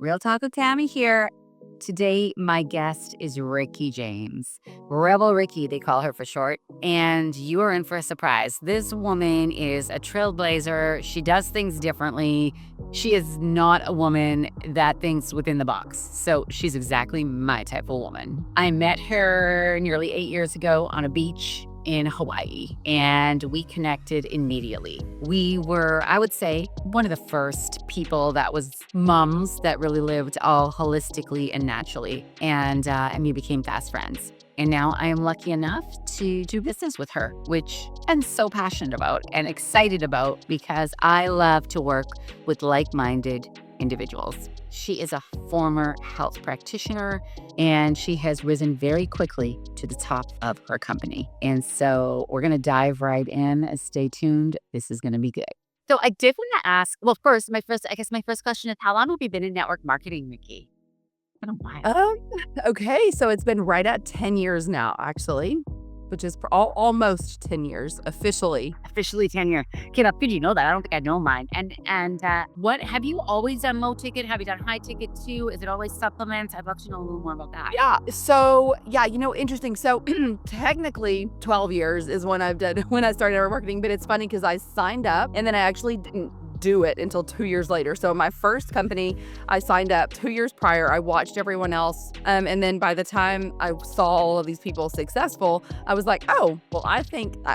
Real Talk with Tammy here. Today, my guest is Ricky James. Rebel Ricky, they call her for short. And you are in for a surprise. This woman is a trailblazer. She does things differently. She is not a woman that thinks within the box. So she's exactly my type of woman. I met her nearly 8 years ago on a beach in Hawaii, and we connected immediately. We were, I would say, one of the first people that was moms that really lived all holistically and naturally, and we became fast friends. And now I am lucky enough to do business with her, which I'm so passionate about and excited about because I love to work with like-minded individuals. She is a former health practitioner, and she has risen very quickly to the top of her company. And so we're going to dive right in. Stay tuned. This is going to be good. So I did want to ask, well, first, my first question is, how long have you been in network marketing, Nikki? It's been a while. Okay, so it's been right at 10 years now, actually, which is almost 10 years officially. Officially 10 years. Okay, now, did you know that? I don't think I know mine. And what, have you always done low ticket? Have you done high ticket too? Is it always supplements? I'd love to know a little more about that. Yeah, interesting. So technically 12 years is when I started network marketing, but it's funny because I signed up and then I actually didn't do it until 2 years later. So my first company, I signed up 2 years prior. I watched everyone else. And then by the time I saw all of these people successful, I was like, oh,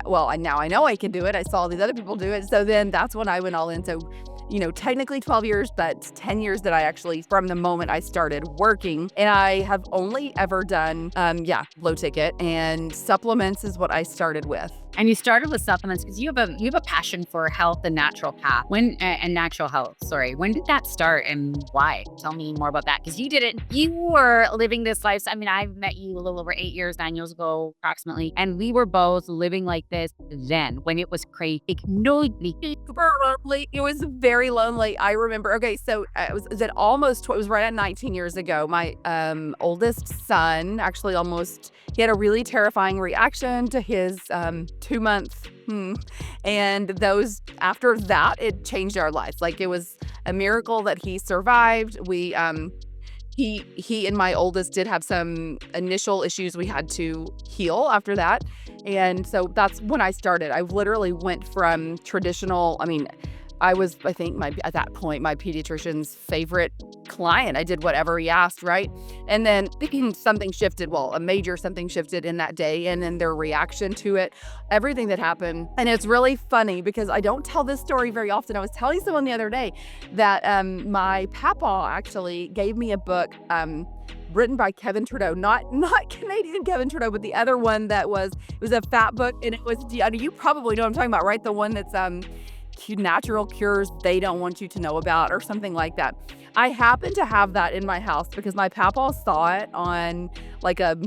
well, now I know I can do it. I saw these other people do it. So then that's when I went all in. So technically 12 years, but 10 years that I actually, from the moment I started working. And I have only ever done, low ticket, and supplements is what I started with. And you started with supplements because you have a passion for health and natural path. And natural health. Sorry, when did that start and why? Tell me more about that because you did it. You were living this life. I mean, I met you a little over 9 years ago, approximately, and we were both living like this then when it was crazy. It was very lonely. I remember. Okay, so it was right at 19 years ago. My oldest son actually he had a really terrifying reaction to his 2-month. And after that, it changed our lives. Like, it was a miracle that he survived. He and my oldest did have some initial issues we had to heal after that. And so that's when I started. I literally went from traditional, I was, at that point, my pediatrician's favorite client. I did whatever he asked, right? And then something shifted. Well, a major something shifted in that day, and then their reaction to it, everything that happened. And it's really funny because I don't tell this story very often. I was telling someone the other day that my papa actually gave me a book written by Kevin Trudeau, not Canadian Kevin Trudeau, but the other one it was a fat book, and it was, you probably know what I'm talking about, right? The one that's natural cures they don't want you to know about, or something like that. I happen to have that in my house because my papa saw it on like some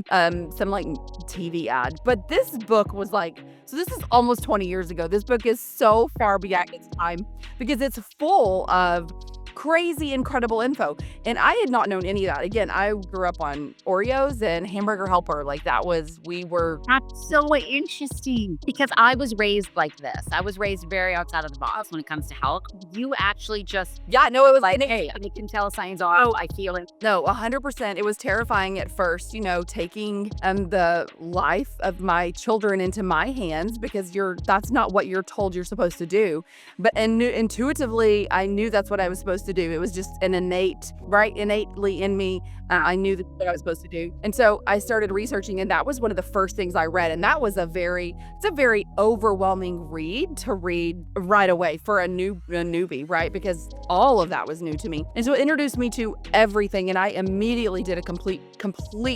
TV ad. But this book was so this is almost 20 years ago. This book is so far beyond its time because it's full of crazy, incredible info. And I had not known any of that. Again, I grew up on Oreos and Hamburger Helper. That's so interesting because I was raised like this. I was raised very outside of the box when it comes to health. You actually just, it was like, hey, I can tell signs off. I feel it. No, 100%. It was terrifying at first, taking the life of my children into my hands because that's not what you're told you're supposed to do. But intuitively, I knew that's what I was supposed to do. It was just innately in me. I knew that's what I was supposed to do. And so I started researching, and that was one of the first things I read. And that was it's a very overwhelming read to read right away for a newbie, right? Because all of that was new to me. And so it introduced me to everything. And I immediately did a complete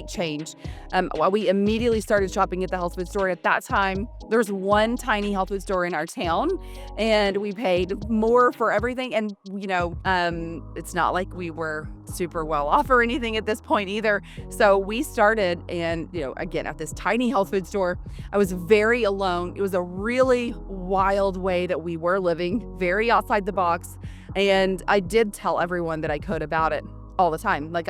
change. We immediately started shopping at the health food store. At that time, there's one tiny health food store in our town, and we paid more for everything. And, it's not like we were super well off or anything at this point either. So we started, and, again, at this tiny health food store, I was very alone. It was a really wild way that we were living, very outside the box. And I did tell everyone that I could about it. all the time. Like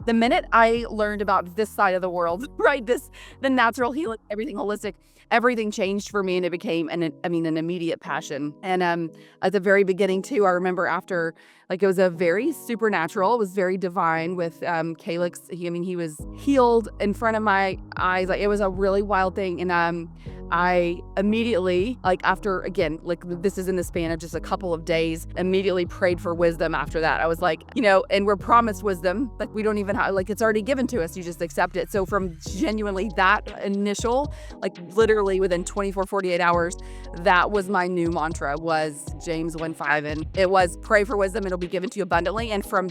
the minute I learned about this side of the world, right? The natural healing, everything holistic, everything changed for me, and it became an immediate passion. And at the very beginning too, I remember after, like, it was a very supernatural, it was very divine with Calix. He was healed in front of my eyes. Like, it was a really wild thing. And I immediately, like, after, again, like, this is in the span of just a couple of days, immediately prayed for wisdom after that. I was like, and we're promised wisdom, like, we don't even have, like, it's already given to us, you just accept it. So from genuinely that initial, like, literally within 24, 48 hours, that was my new mantra, was James 1:5, and it was pray for wisdom, it'll be given to you abundantly. And from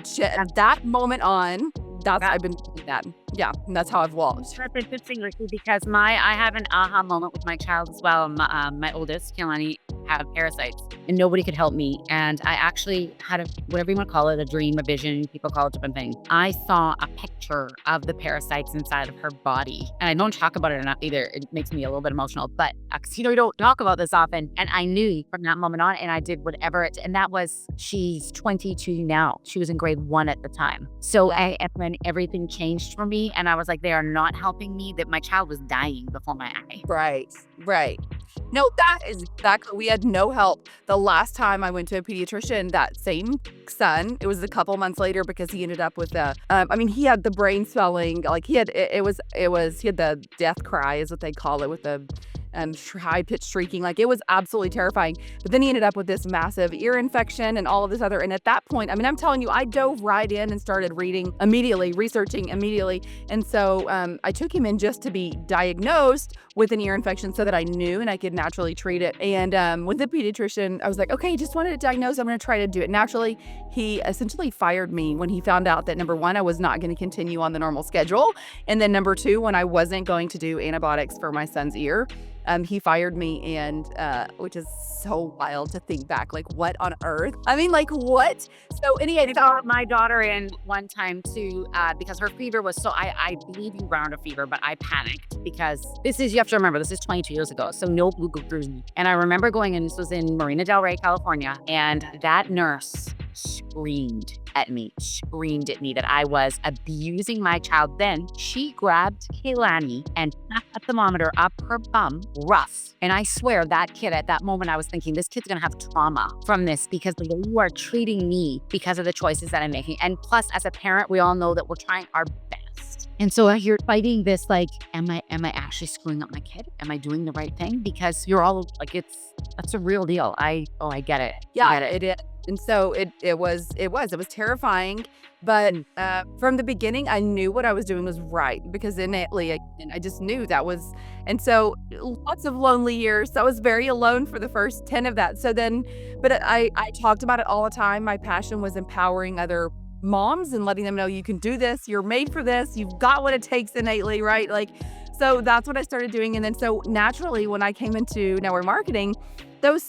that moment on, I've been doing that. Yeah, and that's how I've walked. That's interesting, Ricky, because I have an aha moment with my child as well. My oldest, Kehlani, had parasites, and nobody could help me. And I actually had whatever you want to call it, a dream, a vision. People call it different things. I saw a picture of the parasites inside of her body, and I don't talk about it enough either. It makes me a little bit emotional, but we don't talk about this often. And I knew from that moment on, and I did whatever and that was, she's 22 now. She was in grade 1 at the time. So when everything changed for me, and I was like, they are not helping me, that my child was dying before my eye. Right. No, that is exactly, we had no help. The last time I went to a pediatrician, that same son, it was a couple months later, because he ended up with he had the brain swelling, like he had the death cry is what they call it, with the high-pitched shrieking. Like, it was absolutely terrifying. But then he ended up with this massive ear infection and all of this other. And at that point, I'm telling you, I dove right in and started reading immediately, researching immediately. And so I took him in just to be diagnosed with an ear infection so that I knew and I could naturally treat it. And with the pediatrician, I was like, okay, just wanted it diagnosed, I'm going to try to do it naturally. He essentially fired me when he found out that, number one, I was not going to continue on the normal schedule. And then number two, when I wasn't going to do antibiotics for my son's ear, he fired me, and which is so wild to think back. Like, what on earth? Like, what? So anyway, I saw my daughter in one time too, because her fever was so, I believe you round a fever, but I panicked because you have to remember, this is 22 years ago, so no blue glucose. And I remember going in, this was in Marina Del Rey, California, and that nurse screamed at me that I was abusing my child. Then she grabbed Kehlani and snapped a thermometer up her bum rough. And I swear that kid, at that moment, I was thinking, this kid's gonna have trauma from this, because you are treating me because of the choices that I'm making. And plus, as a parent, we all know that we're trying our best. And so you're fighting this, like, am I actually screwing up my kid? Am I doing the right thing? Because you're all like, that's a real deal. I get it. Yeah, it is. And so it was terrifying. But from the beginning, I knew what I was doing was right, because innately I just knew that was. And so lots of lonely years. I was very alone for the first 10 of that. So then, but I talked about it all the time. My passion was empowering other moms and letting them know, you can do this. You're made for this. You've got what it takes innately, right? Like, so that's what I started doing. And then so naturally, when I came into network marketing, that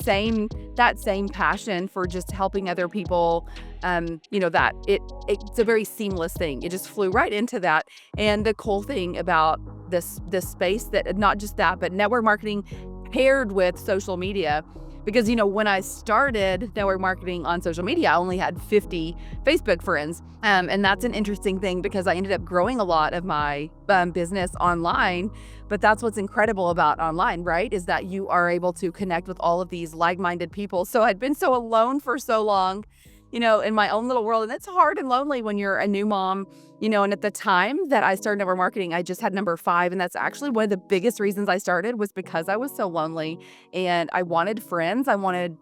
same passion for just helping other people, that it's a very seamless thing. It just flew right into that. And the cool thing about this space, that not just that, but network marketing paired with social media, because, when I started network marketing on social media, I only had 50 Facebook friends. And that's an interesting thing, because I ended up growing a lot of my business online. But that's what's incredible about online, right? Is that you are able to connect with all of these like-minded people. So I'd been so alone for so long, in my own little world. And it's hard and lonely when you're a new mom, and at the time that I started network marketing, I just had number 5. And that's actually one of the biggest reasons I started, was because I was so lonely and I wanted friends. I wanted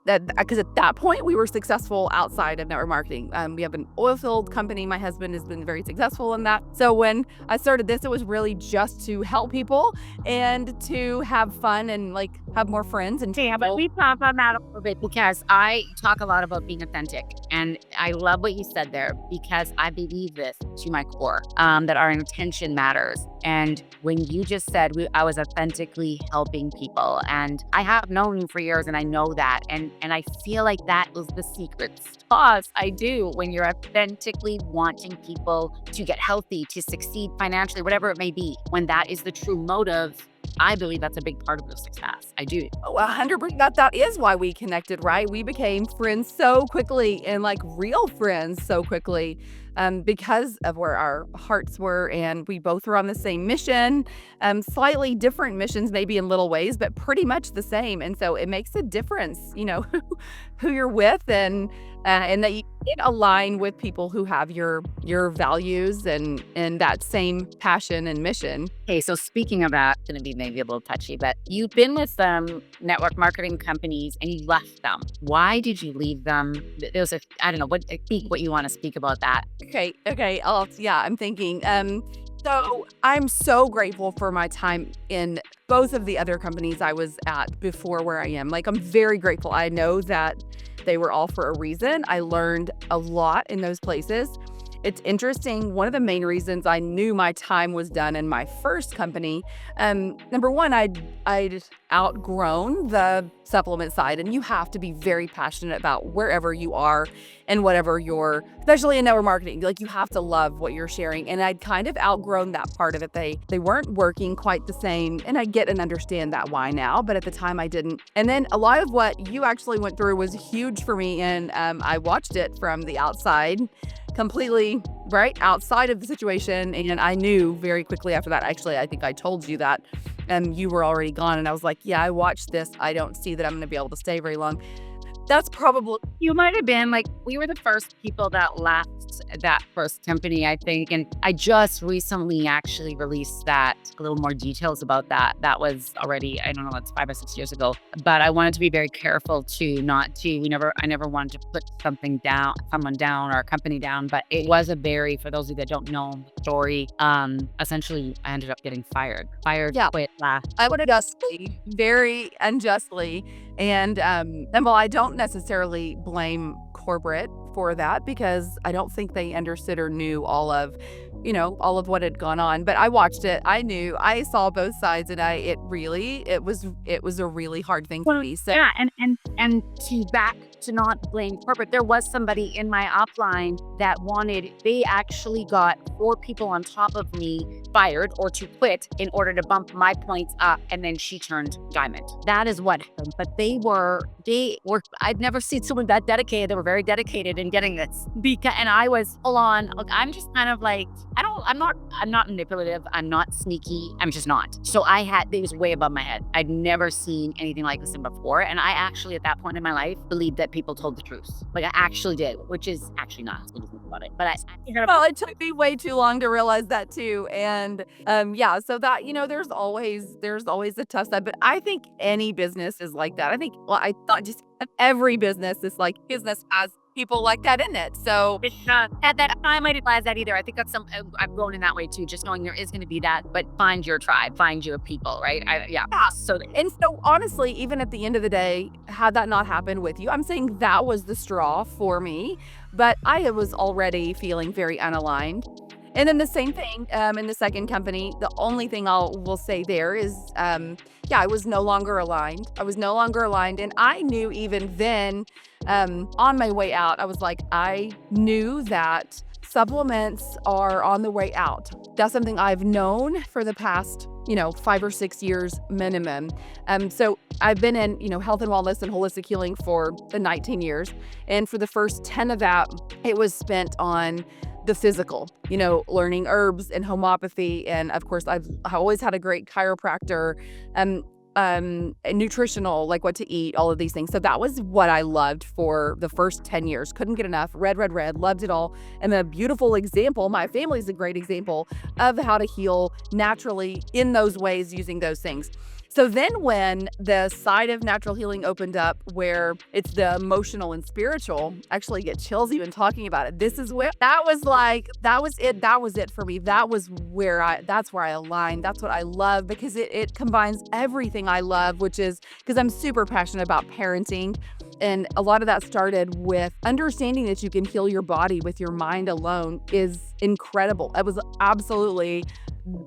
that, because at that point we were successful outside of network marketing. We have an oil field company. My husband has been very successful in that. So when I started this, it was really just to help people and to have fun and, like, have more friends. And yeah, but we pop them out a little bit, because I talk a lot about being authentic, and I love what you said there, because I believe this to my core, that our intention matters. And when you just said I was authentically helping people, and I have known you for years, and I know that, and I feel like that is the secret sauce. I do. When you're authentically wanting people to get healthy, to succeed financially, whatever it may be, when that is the true motive, I believe that's a big part of the success. I do. 100%. That is why we connected, right? We became friends so quickly, and like real friends so quickly. because of where our hearts were, and we both were on the same mission, slightly different missions, maybe in little ways, but pretty much the same. And so it makes a difference, who you're with, and that you can align with people who have your values and that same passion and mission. Okay, so speaking of that, going to be maybe a little touchy, but you've been with network marketing companies and you left them. Why did you leave them? There was I don't know, speak what you want to speak about that. Okay. I'm thinking. So I'm so grateful for my time in both of the other companies I was at before where I am. Like, I'm very grateful. I know that they were all for a reason. I learned a lot in those places. It's interesting. One of the main reasons I knew my time was done in my first company, number one, I'd outgrown the supplement side, and you have to be very passionate about wherever you are and whatever especially in network marketing, like you have to love what you're sharing. And I'd kind of outgrown that part of it. They weren't working quite the same, and I get and understand that why now, but at the time I didn't. And then a lot of what you actually went through was huge for me, and I watched it from the outside, completely right outside of the situation. And I knew very quickly after that, actually, I think I told you that you were already gone. And I was like, yeah, I watched this. I don't see that I'm going to be able to stay very long. That's probably, You might have been like, we were the first people that left that first company, I think. And I just recently actually released a little more details about that. That was already, I don't know, that's 5 or 6 years ago. But I wanted to be very careful I never wanted to put someone down or a company down. But it was for those of you that don't know the story, essentially I ended up getting fired. Yeah. Quit, last. I would justly, very unjustly. And well, I don't necessarily blame corporate for that, because I don't think they understood or knew all of what had gone on. But I watched it. I saw both sides, and it was a really hard thing for me. So Yeah, and to not blame corporate, there was somebody in my upline that they actually got 4 people on top of me fired or to quit in order to bump my points up, and then she turned diamond. That is what happened. But I'd never seen someone that dedicated. They were very dedicated in getting this. And I was full on, look, I'm just kind of like, I'm not manipulative. I'm not sneaky. I'm just not. So it was way above my head. I'd never seen anything like this before. And I actually, at that point in my life, believed that people told the truth. Like, I actually did, which is actually not when you think about it. But well, it took me way too long to realize that too. And so that, there's always a tough side. But I think any business is like that. I thought just every business is like business has people like that in it. So at that time, I didn't realize that either. I think I'm going in that way too, just knowing there is going to be that, but find your tribe, find your people, right? Yeah. So honestly, even at the end of the day, had that not happened with you, I'm saying that was the straw for me, but I was already feeling very unaligned. And then the same thing in the second company. The only thing will say there is, I was no longer aligned. And I knew even then, on my way out, I was like, I knew that supplements are on the way out. That's something I've known for the past, 5 or 6 years minimum. So I've been in, health and wellness and holistic healing for the 19 years. And for the first 10 of that, it was spent on the physical, learning herbs and homeopathy. And of course, I always had a great chiropractor, nutritional, like what to eat, all of these things. So that was what I loved for the first 10 years. Couldn't get enough. Read, loved it all. And a beautiful example, my family's a great example of how to heal naturally in those ways using those things. So then when the side of natural healing opened up, where it's the emotional and spiritual, I actually get chills even talking about it. That was it for me. That's where I align. That's what I love, because it combines everything I love, which is because I'm super passionate about parenting. And a lot of that started with understanding that you can heal your body with your mind alone is incredible. It was absolutely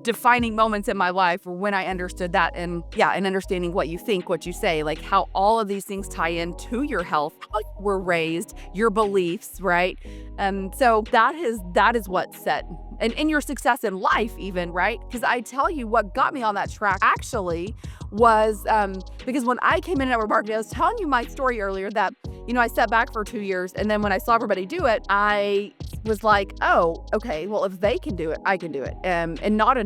defining moments in my life when I understood that, and understanding what you think, what you say, like how all of these things tie into your health, how you were raised, your beliefs, right? So that is what set and your success in life even, right? Because I tell you what got me on that track actually was because when I came in network marketing, I was telling you my story earlier that I sat back for 2 years. And then when I saw everybody do it, I was like, oh, okay, well, if they can do it, I can do it. And not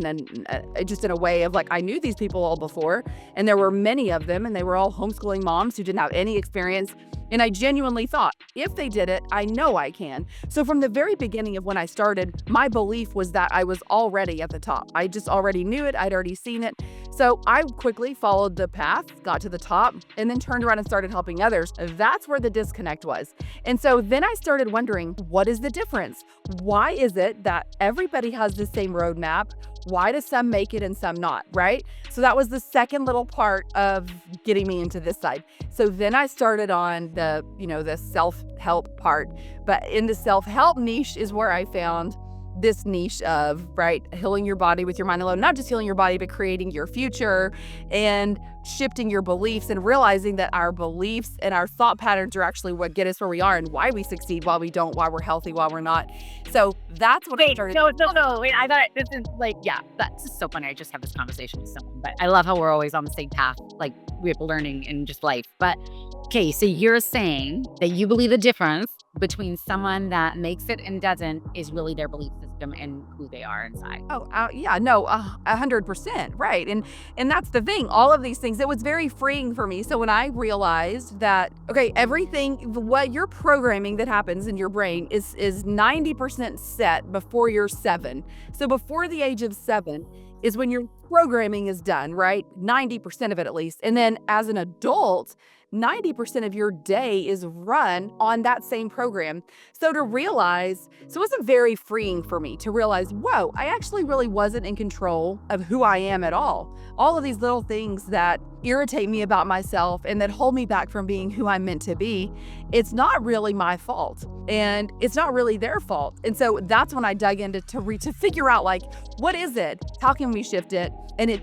just in a way of like, I knew these people all before, and there were many of them, and they were all homeschooling moms who didn't have any experience. And I genuinely thought, if they did it, I know I can. So from the very beginning of when I started, my belief was that I was already at the top. I just already knew it. I'd already seen it. So I quickly followed the path, got to the top, and then turned around and started helping others. That's where the disconnect was. And so then I started wondering, what is the difference? Why is it that everybody has the same roadmap? Why do some make it and some not, right? So that was the second little part of getting me into this side. So then I started on the self-help part. But in the self-help niche is where I found this niche of, right, healing your body with your mind alone, not just healing your body, but creating your future and shifting your beliefs and realizing that our beliefs and our thought patterns are actually what get us where we are and why we succeed, why we don't, why we're healthy, why we're not. So that's what I Wait, started. no. Wait, I thought this is like, yeah, that's just so funny. I just have this conversation with someone, but I love how we're always on the same path, like we're learning in just life. But okay, so you're saying that you believe the difference between someone that makes it and doesn't is really their belief system and who they are inside. Oh, yeah, no, 100%, right. And that's the thing. All of these things, it was very freeing for me. So when I realized that, okay, everything, what your programming that happens in your brain is 90% set before you're 7. So before the age of 7 is when your programming is done, right? 90% of it at least. And then as an adult, 90% of your day is run on that same program. So it was very freeing for me to realize, whoa, I actually really wasn't in control of who I am at all. All of these little things that irritate me about myself and that hold me back from being who I'm meant to be, it's not really my fault and it's not really their fault. And so that's when I dug into to figure out, like, what is it? How can we shift it? And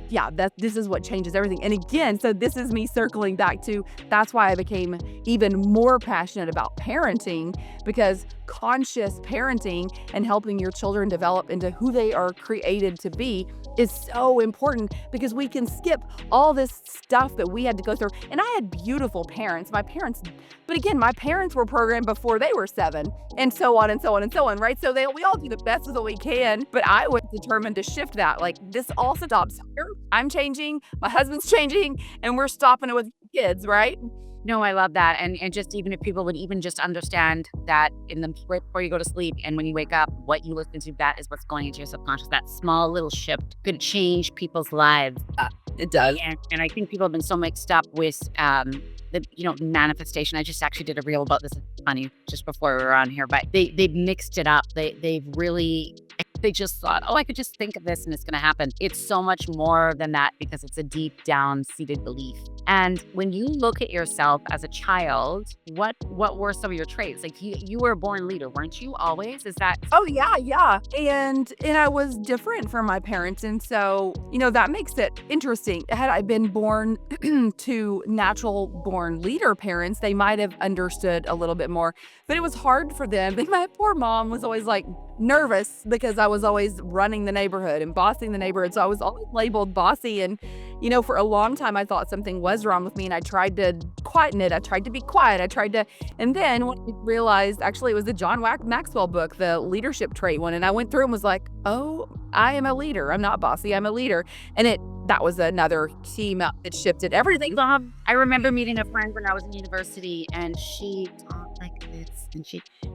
this is what changes everything. And again, so this is me circling back to, that's why I became even more passionate about parenting, because conscious parenting and helping your children develop into who they are created to be is so important, because we can skip all this stuff that we had to go through. And I had beautiful parents. But again, my parents were programmed before they were 7, and so on and so on and so on, right? So we all do the best of what we can, but I was determined to shift that. Like, this all stops here. I'm changing, my husband's changing, and we're stopping it with kids, right? No, I love that. And just even if people would even just understand that right before you go to sleep and when you wake up, what you listen to, that is what's going into your subconscious. That small little shift could change people's lives. It does. And I think people have been so mixed up with the manifestation. I just actually did a reel about this. It's funny, just before we were on here, but they've mixed it up. They just thought, oh, I could just think of this and it's going to happen. It's so much more than that, because it's a deep down seated belief. And when you look at yourself as a child, what were some of your traits? Like, you were a born leader, weren't you always? Is that? Oh, yeah. And I was different from my parents. And so, that makes it interesting. Had I been born to natural born leader parents, they might have understood a little bit more, but it was hard for them. And my poor mom was always like nervous because I was always running the neighborhood and bossing the neighborhood. So I was always labeled bossy. And, for a long time, I thought something was wrong with me, and I tried to quieten it. I tried to be quiet. And then when I realized, actually, it was the John Maxwell book, the leadership trait one. And I went through and was like, oh, I am a leader. I'm not bossy. I'm a leader. And that was another key that shifted everything. I remember meeting a friend when I was in university, and she talked like this,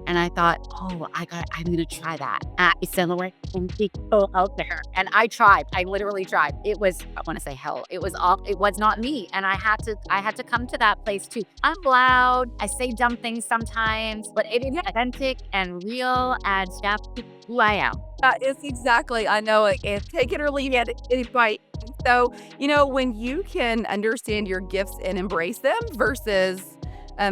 and I thought, oh, I'm gonna try that. It's similar and go out there. And I tried. I literally tried. It was, I want to say hell. It was not me. And I had to come to that place too. I'm loud. I say dumb things sometimes, but it is authentic and real, and that's who I am. It's exactly, I know, like, take it or leave it, it bite. So, when you can understand your gifts and embrace them versus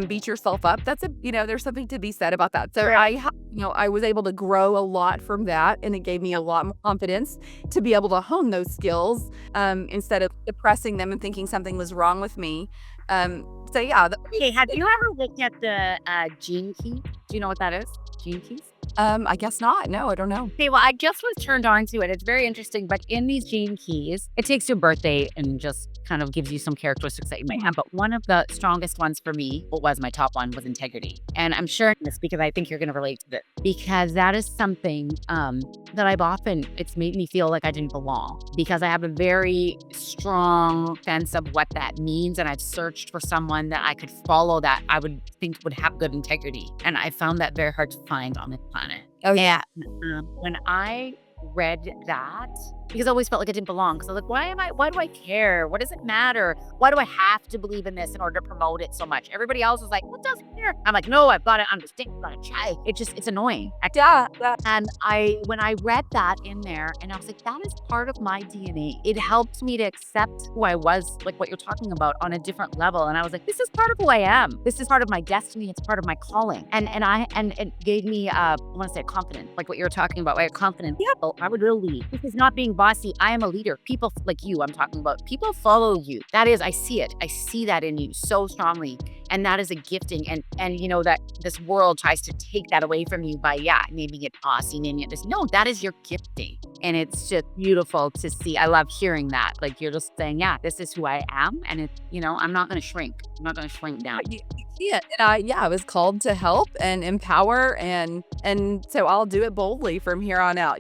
beat yourself up, there's something to be said about that. So I was able to grow a lot from that, and it gave me a lot more confidence to be able to hone those skills instead of depressing them and thinking something was wrong with me. Okay, have you ever looked at the gene keys? Do you know what that is? Gene keys? I guess not. No, I don't know. Okay, well, I just was turned on to it. It's very interesting, but in these gene keys, it takes your birthday and just kind of gives you some characteristics that you might have. But one of the strongest ones for me, what was my top one, was integrity. And I'm sharing this because I think you're going to relate to this, because that is something that I've often, it's made me feel like I didn't belong, because I have a very strong sense of what that means. And I've searched for someone that I could follow that I would think would have good integrity. And I found that very hard to find on this planet. Oh, yeah. When I read that, because I always felt like I didn't belong. Because I was like, why do I care? What does it matter? Why do I have to believe in this in order to promote it so much? Everybody else is like, what does it matter? I'm like, no, I've got to understand, I've got to try. It's annoying. Yeah. And when I read that in there, and I was like, that is part of my DNA. It helped me to accept who I was, like what you're talking about, on a different level. And I was like, this is part of who I am. This is part of my destiny. It's part of my calling. And it gave me, I want to say confidence, like what you're talking about, right? Confidence. Yeah, I would really lead. This is not being bossy. I am a leader. People like you, I'm talking about, people follow you. That is, I see it. I see that in you so strongly. And that is a gifting. And you know, that this world tries to take that away from you by, naming it bossy, naming it this. No, that is your gifting. And it's just beautiful to see. I love hearing that. Like, you're just saying, this is who I am. And it's, I'm not going to shrink. I'm not going to shrink down. You see it. And I was called to help and empower, and so I'll do it boldly from here on out,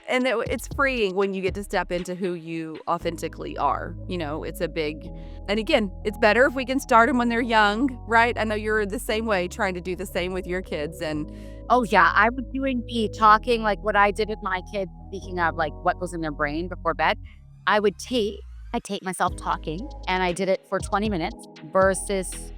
and it's freeing when you get to step into who you authentically are. It's a big, and again, it's better if we can start them when they're young, right? I know you're the same way, trying to do the same with your kids. And Oh yeah, I was doing the talking, like what I did with my kids, speaking of like what goes in their brain before bed. I take myself talking, and I did it for 20 minutes versus,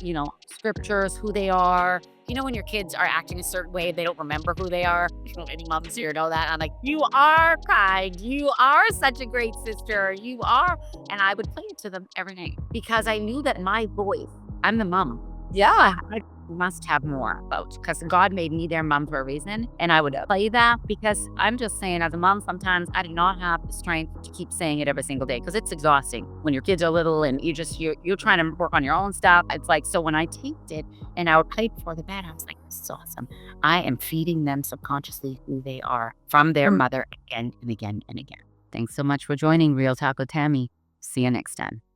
scriptures, who they are. When your kids are acting a certain way, they don't remember who they are. Any moms here know that. I'm like, you are kind. You are such a great sister. You are. And I would play it to them every night because I knew that my voice, I'm the mom. yeah, I must have more about, because God made me their mom for a reason. And I would play that because I'm just saying, as a mom, sometimes I do not have the strength to keep saying it every single day, because it's exhausting when your kids are little and you're trying to work on your own stuff. It's like, so when I taped it and I would play before the bed, I was like, this is awesome. I am feeding them subconsciously who they are from their mother again and again and again. Thanks so much for joining Real Talk with Tammy. See you next time.